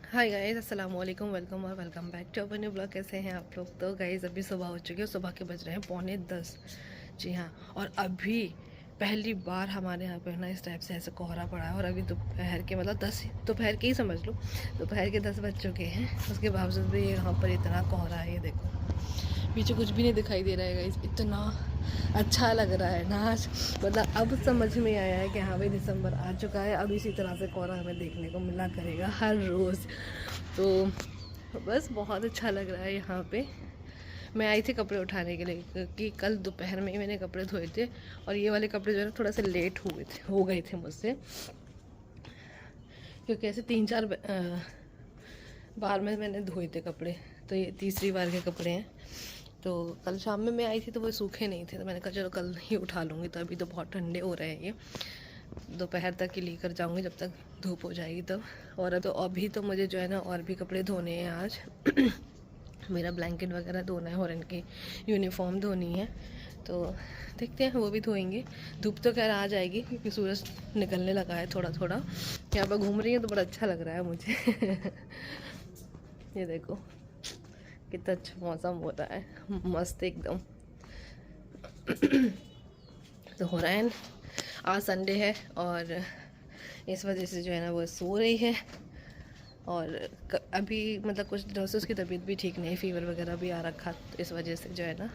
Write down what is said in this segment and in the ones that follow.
Hi guys, अस्सलाम वालेकुम, welcome और वेलकम बैक टू अपने ब्लॉग। कैसे हैं आप लोग? तो गाइस अभी सुबह हो चुकी है, सुबह के बज रहे हैं 9:45। जी हाँ। और अभी पहली बार हमारे यहाँ पे ना इस टाइप से ऐसे कोहरा पड़ा है। और अभी दोपहर के मतलब 10 दोपहर के ही समझ लो, दोपहर के 10 बज चुके हैं। उसके बावजूद भी यहाँ पर इतना कोहरा है, ये देखो पीछे कुछ भी नहीं दिखाई दे रहा है गाइस। इतना अच्छा लग रहा है ना आज, मतलब अब समझ में आया है कि हाँ भाई दिसंबर आ चुका है। अब इसी तरह से कोहरा हमें देखने को मिला करेगा हर रोज़। तो बस बहुत अच्छा लग रहा है यहाँ पे। मैं आई थी कपड़े उठाने के लिए क्योंकि कल दोपहर में ही मैंने कपड़े धोए थे। और ये वाले कपड़े जो है थोड़ा सा लेट हो गए थे मुझसे, क्योंकि ऐसे 3-4 बार में मैंने धोए थे कपड़े। तो ये तीसरी बार के कपड़े हैं। तो कल शाम में मैं आई थी तो वो सूखे नहीं थे, तो मैंने कहा चलो कल ही उठा लूँगी। तो अभी तो बहुत ठंडे हो रहे हैं, ये दोपहर तक ही लेकर जाऊँगी जब तक धूप हो जाएगी तब। और तो अभी तो मुझे जो है ना और भी कपड़े धोने हैं आज। मेरा ब्लैंकेट वगैरह धोना है और इनकी यूनिफॉर्म धोनी है। तो देखते हैं, वो भी धोएंगे। धूप तो खैर आ जाएगी क्योंकि सूरज निकलने लगा है थोड़ा थोड़ा। यहाँ पर घूम रही है तो बड़ा अच्छा लग रहा है मुझे। ये देखो कितना अच्छा मौसम हो रहा है, मस्त एकदम। तो हो रहा है, आज संडे है और इस वजह से जो है ना वो सो रही है। और अभी मतलब कुछ दिनों से उसकी तबीयत भी ठीक नहीं है, फ़ीवर वगैरह भी आ रखा। तो इस वजह से जो है ना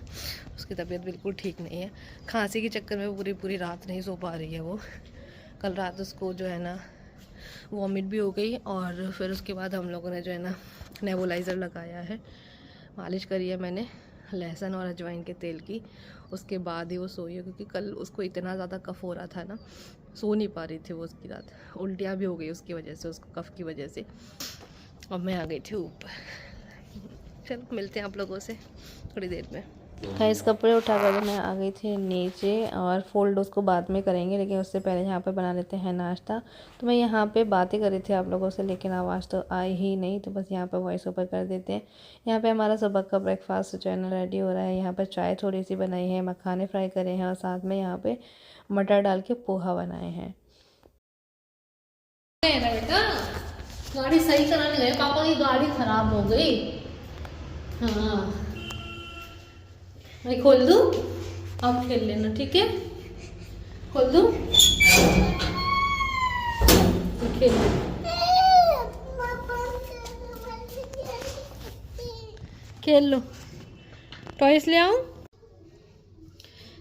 उसकी तबीयत बिल्कुल ठीक नहीं है। खांसी के चक्कर में पूरी पूरी रात नहीं सो पा रही है वो। कल रात उसको जो है ना वॉमिट भी हो गई। और फिर उसके बाद हम लोगों ने जो है ना नेबुलाइज़र लगाया है, मालिश करी है मैंने लहसुन और अजवाइन के तेल की। उसके बाद ही वो सोई है, क्योंकि कल उसको इतना ज़्यादा कफ़ हो रहा था ना, सो नहीं पा रही थी वो उसकी रात। उल्टियाँ भी हो गई उसकी वजह से, उसको कफ़ की वजह से। और मैं आ गई थी ऊपर। चलो मिलते हैं आप लोगों से थोड़ी देर में। गाइस कपड़े उठाकर मैं आ गई थी नीचे, और फोल्ड उसको बाद में करेंगे, लेकिन उससे पहले यहाँ पे बना लेते हैं नाश्ता। तो मैं यहाँ पे बातें कर रही थी आप लोगों से, लेकिन आवाज़ तो आई ही नहीं, तो बस यहाँ पे वॉइस ओवर कर देते हैं। यहाँ पे हमारा सुबह का ब्रेकफास्ट जो है ना रेडी हो रहा है। यहाँ पर चाय थोड़ी सी बनाई है, मखाने फ्राई करे हैं, और साथ में यहाँ पे मटर डाल के पोहा बनाए हैं। बेटा गाड़ी सही कराने गए, पापा की गाड़ी खराब हो गई। हाँ, मैं खोल दूँ, आप खेल लेना, ठीक है? खोल दूँ तो खेल लो। खेल लो, टॉयस ले आऊँ?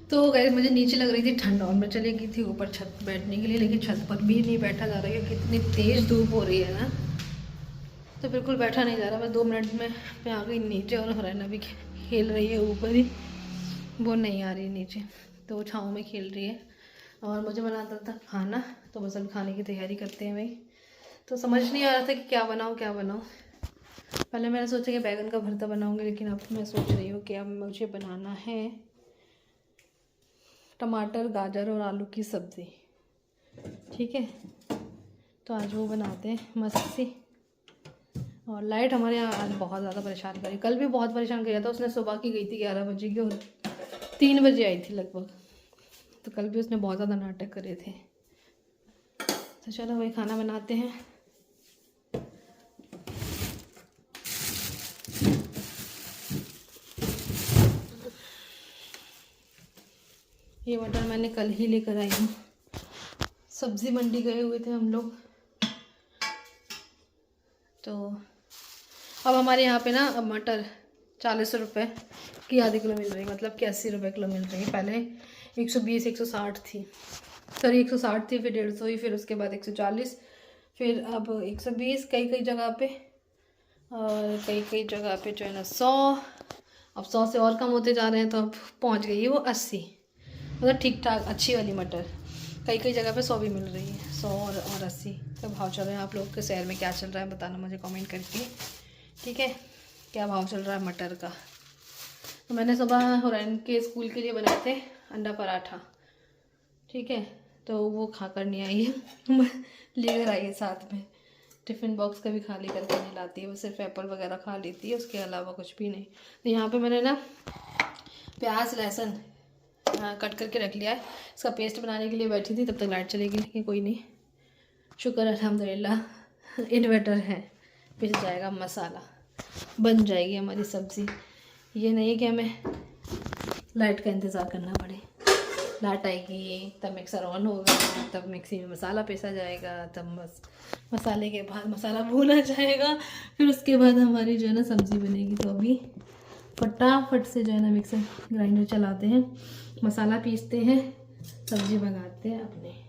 तो गए मुझे नीचे लग रही थी ठंड और मैं चली गई थी ऊपर छत पर बैठने के लिए, लेकिन छत पर भी नहीं बैठा जा रहा है क्योंकि इतनी तेज़ धूप हो रही है ना, तो बिल्कुल बैठा नहीं जा रहा। मैं 2 मिनट में मैं आ गई नीचे और हरैना भी खेल रही है ऊपर ही, वो नहीं आ रही नीचे, तो वो छाँव में खेल रही है। और मुझे बनाता था खाना, तो बस अभी खाने की तैयारी करते हैं भाई। तो समझ नहीं आ रहा था कि क्या बनाऊँ क्या बनाऊँ। पहले मैंने सोचा कि बैगन का भरता बनाऊँगी, लेकिन अब मैं सोच रही हूँ कि अब मुझे बनाना है टमाटर गाजर और आलू की सब्ज़ी। ठीक है, तो आज वो बनाते हैं मस्त सी। और लाइट हमारे यहाँ आज बहुत ज़्यादा परेशान करी, कल भी बहुत परेशान किया था उसने। सुबह की गई थी 11 बजे की और 3 बजे आई थी लगभग। तो कल भी उसने बहुत ज़्यादा नाटक करे थे। तो चलो वही खाना बनाते हैं। ये मटर मैंने कल ही लेकर आई हूँ, सब्ज़ी मंडी गए हुए थे हम लोग। तो अब हमारे यहाँ पे ना अब मटर 40 रुपये की आधी किलो मिल रही है, मतलब कि 80 रुपये किलो मिल रही है। पहले 120 160 थी, सॉरी 160 थी, फिर 150 ही, फिर उसके बाद 140, फिर अब 120 कई कई जगह पे, और कई कई जगह पे जो है ना 100। अब 100 से और कम होते जा रहे हैं, तो अब पहुँच गई है वो 80। मतलब ठीक ठाक अच्छी वाली मटर कई कई जगह पे 100 भी मिल रही है, 100 और 80 का भाव चल रहा है। आप लोग के शहर में क्या चल रहा है बताना मुझे कमेंट करके, ठीक है? क्या भाव चल रहा है मटर का। तो मैंने सुबह हुरैन के स्कूल के लिए बनाए थे अंडा पराठा, ठीक है? तो वो खा कर नहीं आई है, लेकर आई है साथ में। टिफ़िन बॉक्स कभी खाली करके नहीं लाती है, वो सिर्फ एप्पल वगैरह खा लेती है, उसके अलावा कुछ भी नहीं। तो यहाँ पे मैंने ना प्याज लहसुन कट करके रख लिया है। इसका पेस्ट बनाने के लिए बैठी थी, तब तक लाइट चली गई, लेकिन कोई नहीं, शुक्र अल्हम्दुलिल्लाह इन्वर्टर है, पिस जाएगा मसाला, बन जाएगी हमारी सब्ज़ी। ये नहीं कि हमें लाइट का इंतज़ार करना पड़े, लाइट आएगी तब मिक्सर ऑन होगा, तब मिक्सी में मसाला पीसा जाएगा, तब बस मसाले के बाद मसाला भूना जाएगा, फिर उसके बाद हमारी जो है ना सब्ज़ी बनेगी। तो अभी फटाफट से जो है ना मिक्सर ग्राइंडर चलाते हैं, मसाला पीसते हैं, सब्ज़ी बनाते हैं अपने।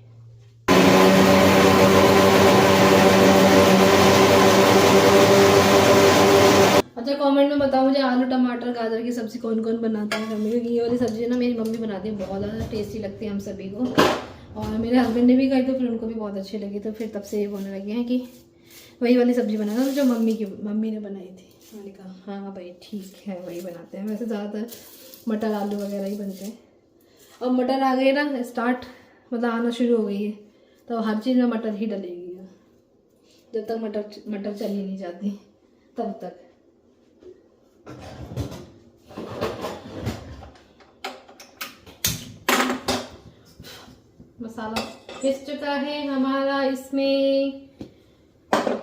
अच्छा कमेंट में बताओ मुझे आलू टमाटर गाजर की सब्ज़ी कौन कौन बनाता है घर में, क्योंकि ये वाली सब्ज़ी ना मेरी मम्मी बनाती है, बहुत ज़्यादा टेस्टी लगती है हम सभी को। और मेरे हस्बैंड ने भी खाई तो फिर उनको भी बहुत अच्छी लगी, तो फिर तब से ये बोलने लगे हैं कि वही वाली सब्ज़ी बनाना जो मम्मी ने बनाई थी। मैंने कहा हाँ भाई ठीक है, वही बनाते हैं। वैसे ज़्यादातर मटर आलू वगैरह ही बनते हैं। अब मटर आ गई ना स्टार्ट, मतलब आना शुरू हो गई है, तो हर चीज़ में मटर ही डलेगी। जब तक मटर चली नहीं जाती तब तक। मसाला पिस चुका है हमारा, इसमें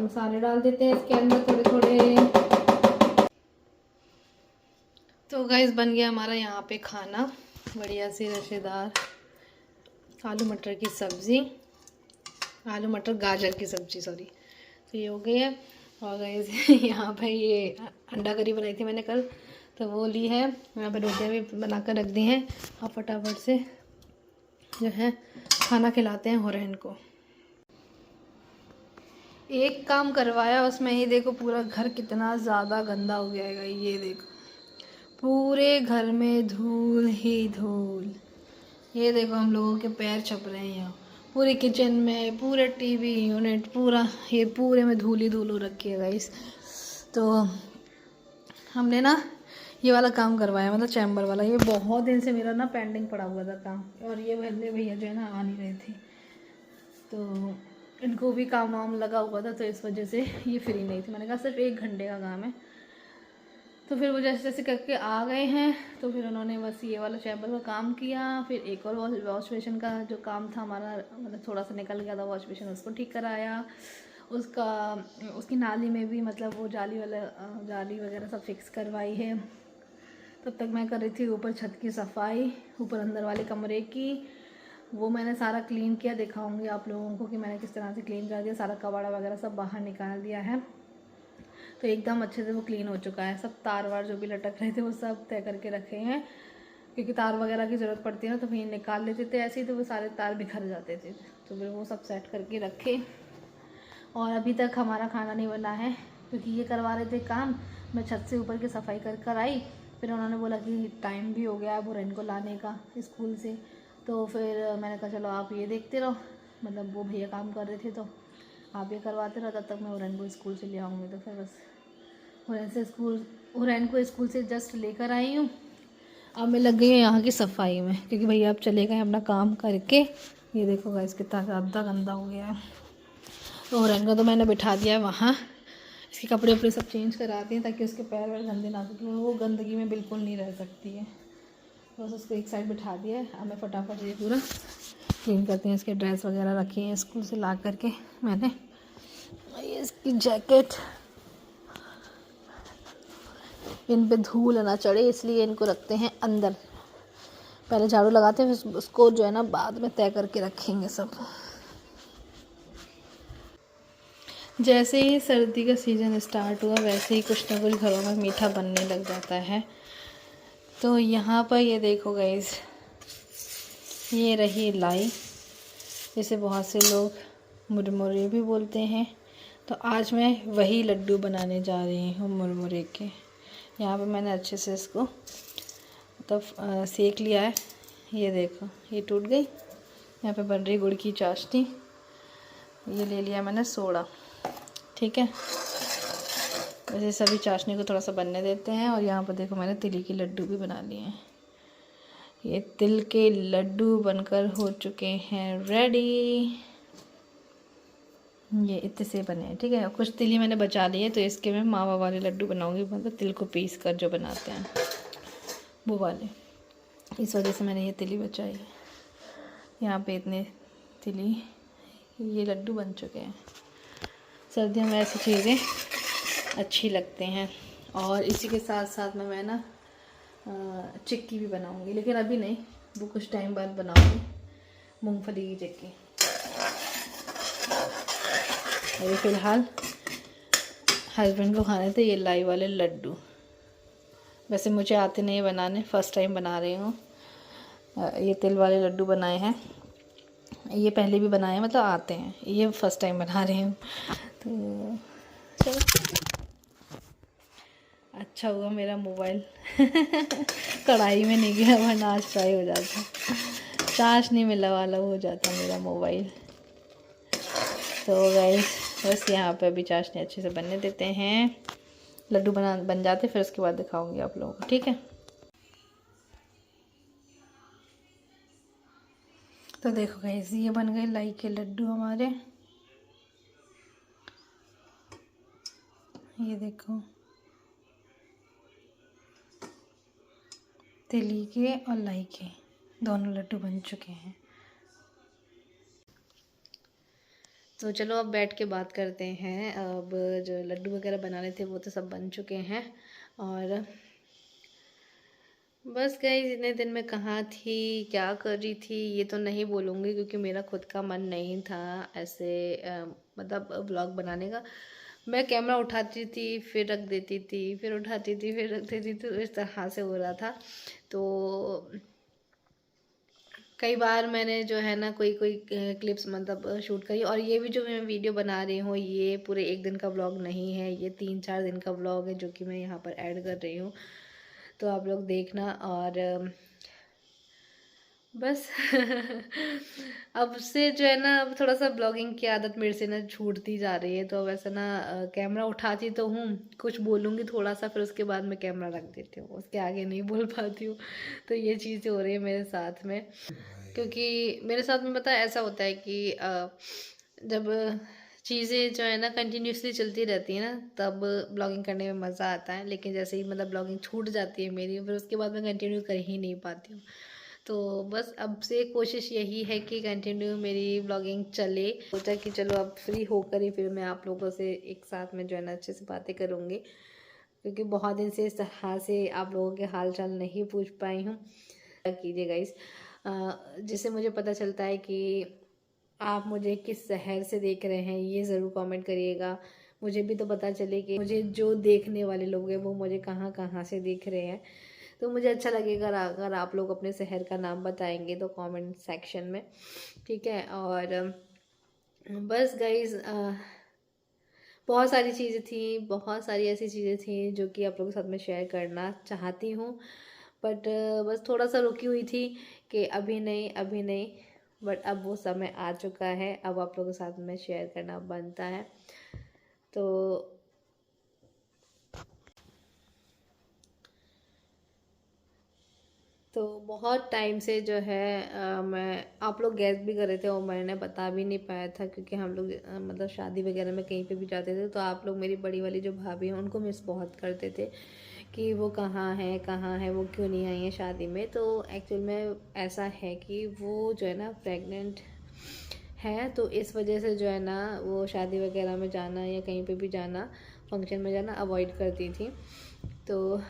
मसाले डाल देते हैं इसके अंदर थोड़े थोड़े। तो गाइस बन गया हमारा यहाँ पे खाना, बढ़िया सी रसेदार आलू मटर की सब्ज़ी, आलू मटर गाजर की सब्ज़ी सॉरी। तो ये हो गई है। और गाइस यहाँ पे ये अंडा करी बनाई थी मैंने कल, तो वो ली है। यहाँ पे रोटियाँ भी बनाकर रख दी हैं। अब फटाफट से जो है खाना खिलाते हैं हुरैन को। एक काम करवाया उसमें ही देखो पूरा घर कितना ज़्यादा गंदा हो गया है। ये देखो पूरे घर में धूल ही धूल। ये देखो हम लोगों के पैर छप रहे हैं यहाँ, पूरे किचन में, पूरे टीवी यूनिट, पूरा ये पूरे में धूल ही धूल हो रखी है गाइस। तो हमने ना ये वाला काम करवाया, मतलब चैम्बर वाला। ये बहुत दिन से मेरा ना पेंडिंग पड़ा हुआ था काम, और ये भैया जो है ना आ नहीं रहे थे, तो इनको भी काम वाम लगा हुआ था, तो इस वजह से ये फ्री नहीं थी। मैंने कहा सिर्फ 1 घंटे का काम है, तो फिर वो जैसे जैसे करके आ गए हैं। तो फिर उन्होंने बस ये वाला चैम्बर का काम किया, फिर एक और वॉश बेसिन का जो काम था हमारा, मतलब थोड़ा सा निकल गया था वॉश बेसिन, उसको ठीक कराया। उसकी नाली में भी मतलब वो जाली वगैरह सब फिक्स करवाई है। तब तक मैं कर रही थी ऊपर छत की सफाई, ऊपर अंदर वाले कमरे की। वो मैंने सारा क्लीन किया, दिखाऊंगी आप लोगों को कि मैंने किस तरह से क्लीन कर दिया। सारा कबाड़ा वगैरह सब बाहर निकाल दिया है, तो एकदम अच्छे से वो क्लीन हो चुका है। सब तार वार जो भी लटक रहे थे वो सब तय करके रखे हैं, क्योंकि तार वगैरह की ज़रूरत पड़ती है ना, तो फिर निकाल लेते थे ऐसे ही, तो वो सारे तार बिखर जाते थे। तो फिर वो सब सेट करके रखे। और अभी तक हमारा खाना नहीं बना है, क्योंकि ये करवा रहे थे काम। मैं छत से ऊपर की सफाई कर आई, फिर उन्होंने बोला कि टाइम भी हो गया है हुरैन को लाने का स्कूल से। तो फिर मैंने कहा चलो आप ये देखते रहो, मतलब वो भैया काम कर रहे थे तो आप ये करवाते रहो, तब तक मैं हुरैन को स्कूल से ले आऊँगी। तो फिर बस हुरैन को स्कूल से जस्ट लेकर आई हूँ। अब मैं लग गई हूँ यहाँ की सफाई में, क्योंकि भैया अब चले गए अपना काम करके। ये देखो गाइस कितना ज़्यादा गंदा हो गया है। तो हुरैन को तो मैंने बिठा दिया है वहाँ, इसके कपड़े वपड़े सब चेंज कराती हैं ताकि उसके पैर वैर गंदे ना, क्योंकि वो गंदगी में बिल्कुल नहीं रह सकती है। बस उसको एक साइड बिठा दिया है। अब मैं फटाफट ये पूरा क्लीन करती हैं। इसके ड्रेस वगैरह रखी हैं स्कूल से ला करके मैंने। ये इसकी जैकेट, इन पे धूल ना चढ़े इसलिए इनको रखते हैं अंदर। पहले झाड़ू लगाते हैं, फिर उसको जो है ना बाद में तय करके रखेंगे सब। जैसे ही सर्दी का सीज़न स्टार्ट हुआ वैसे ही कुछ ना कुछ घरों में मीठा बनने लग जाता है। तो यहाँ पर ये देखो गाइस, ये रही लाई, जिसे बहुत से लोग मुरमुरे भी बोलते हैं। तो आज मैं वही लड्डू बनाने जा रही हूँ मुरमुरे के। यहाँ पे मैंने अच्छे से इसको मतलब सेक लिया है। ये देखो ये टूट गई। यहाँ पे बन रही गुड़ की चाशनी। ये ले लिया मैंने सोडा, ठीक है। वैसे सभी चाशनी को थोड़ा सा बनने देते हैं। और यहाँ पर देखो मैंने तिल के लड्डू भी बना लिए हैं। ये तिल के लड्डू बनकर हो चुके हैं रेडी। ये इतने से बने हैं, ठीक है। कुछ तिल ही मैंने बचा लिए, तो इसके मैं मावा वाले लड्डू बनाऊंगी, मतलब तिल को पीस कर जो बनाते हैं वो वाले। इस वजह से मैंने ये तिली बचाई है। यहाँ पे इतने तिली ये लड्डू बन चुके हैं। सर्दियों में ऐसी चीज़ें अच्छी लगते हैं। और इसी के साथ साथ में मैं ना चिक्की भी बनाऊंगी, लेकिन अभी नहीं, वो कुछ टाइम बाद बनाऊंगी मूंगफली की चिक्की। अभी फ़िलहाल हस्बैंड को खाने थे ये लाई वाले लड्डू। वैसे मुझे आते नहीं बनाने, फ़र्स्ट टाइम बना रही हूँ। ये तिल वाले लड्डू बनाए हैं, ये पहले भी बनाए हैं, मतलब आते हैं, ये फ़र्स्ट टाइम बना रही हूँ। तो चलो, अच्छा हुआ मेरा मोबाइल कढ़ाई में नहीं गया, वरना आज फ्राई हो जाता, चार्ज नहीं मिला वाला हो जाता मेरा मोबाइल। तो गाइस बस यहाँ पे अभी चाशनी अच्छे से बनने देते हैं, लड्डू बन जाते, फिर उसके बाद दिखाऊंगी आप लोगों को, ठीक है। तो देखो गाइस, ये बन गए लाई के लड्डू हमारे, ये देखो तिली के और लाई के दोनों लड्डू बन चुके हैं। तो चलो अब बैठ के बात करते हैं। अब जो लड्डू वगैरह बनाने थे वो तो सब बन चुके हैं, और बस गाइस इतने दिन में कहाँ थी, क्या कर रही थी, ये तो नहीं बोलूँगी क्योंकि मेरा खुद का मन नहीं था ऐसे मतलब ब्लॉग बनाने का। मैं कैमरा उठाती थी फिर रख देती थी, फिर उठाती थी फिर रख देती थी, तो इस तरह से हो रहा था। तो कई बार मैंने जो है ना कोई क्लिप्स मतलब शूट करी, और ये भी जो मैं वीडियो बना रही हूँ ये पूरे एक दिन का व्लॉग नहीं है, ये 3-4 दिन का व्लॉग है जो कि मैं यहाँ पर ऐड कर रही हूँ, तो आप लोग देखना। और बस अब से जो है ना, अब थोड़ा सा ब्लॉगिंग की आदत मेरे से ना छूटती जा रही है, तो वैसे ना कैमरा उठाती तो हूँ, कुछ बोलूँगी थोड़ा सा, फिर उसके बाद मैं कैमरा रख देती हूँ, उसके आगे नहीं बोल पाती हूँ। तो ये चीज़ें हो रही है मेरे साथ में, क्योंकि मेरे साथ में पता है ऐसा होता है कि जब चीज़ें जो है ना कंटिन्यूसली चलती रहती है ना, तब ब्लॉगिंग करने में मज़ा आता है, लेकिन जैसे ही मतलब ब्लॉगिंग छूट जाती है मेरी, फिर उसके बाद मैं कंटिन्यू कर ही नहीं पाती हूँ। तो बस अब से कोशिश यही है कि कंटिन्यू मेरी ब्लॉगिंग चले। सोचा कि चलो अब फ्री होकर ही फिर मैं आप लोगों से एक साथ में जो है ना अच्छे से बातें करूँगी, क्योंकि बहुत दिन से इस तरह से आप लोगों के हाल चाल नहीं पूछ पाई हूँ। कीजिए गाइस, जिससे मुझे पता चलता है कि आप मुझे किस शहर से देख रहे हैं, ये ज़रूर कमेंट करिएगा। मुझे भी तो पता चले कि मुझे जो देखने वाले लोग हैं वो मुझे कहाँ कहाँ से देख रहे हैं। तो मुझे अच्छा लगेगा अगर आप लोग अपने शहर का नाम बताएंगे तो कमेंट सेक्शन में, ठीक है। और बस गाइज़ बहुत सारी चीज़ें थी, बहुत सारी ऐसी चीज़ें थी जो कि आप लोगों के साथ में शेयर करना चाहती हूँ, बट बस थोड़ा सा रुकी हुई थी कि अभी नहीं अभी नहीं, बट अब वो समय आ चुका है, अब आप लोगों के साथ में शेयर करना बनता है। तो बहुत टाइम से जो है मैं आप लोग गैस भी कर रहे थे और मैंने बता भी नहीं पाया था, क्योंकि हम लोग मतलब शादी वगैरह में कहीं पे भी जाते थे तो आप लोग मेरी बड़ी वाली जो भाभी हैं उनको मिस बहुत करते थे कि वो कहाँ है, वो क्यों नहीं आई है शादी में। तो एक्चुअल में ऐसा है कि वो जो है ना प्रेग्नेंट है, तो इस वजह से जो है ना वो शादी वगैरह में जाना या कहीं पे भी जाना, फंक्शन में जाना अवॉइड करती थी। तो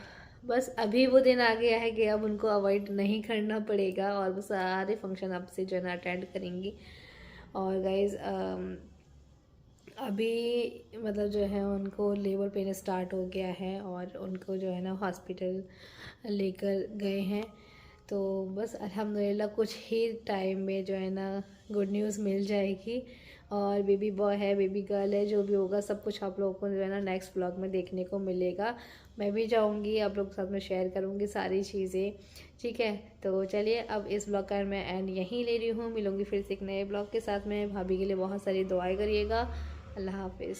बस अभी वो दिन आ गया है कि अब उनको अवॉइड नहीं करना पड़ेगा, और वो सारे फंक्शन अब से जो है ना अटेंड करेंगी। और गाइज़ अभी मतलब जो है उनको लेबर पेन स्टार्ट हो गया है, और उनको जो है ना हॉस्पिटल लेकर गए हैं। तो बस अल्हम्दुलिल्लाह कुछ ही टाइम में जो है ना गुड न्यूज़ मिल जाएगी, और बेबी बॉय है, बेबी गर्ल है, जो भी होगा सब कुछ आप लोगों को जो है ना नेक्स्ट ब्लॉग में देखने को मिलेगा। मैं भी जाऊंगी, आप लोगों के साथ में शेयर करूंगी सारी चीज़ें, ठीक है। तो चलिए अब इस ब्लॉग का मैं एंड यहीं ले रही हूँ, मिलूंगी फिर से एक नए ब्लॉग के साथ में। भाभी के लिए बहुत सारी दुआएं करिएगा। अल्लाह हाफिज़।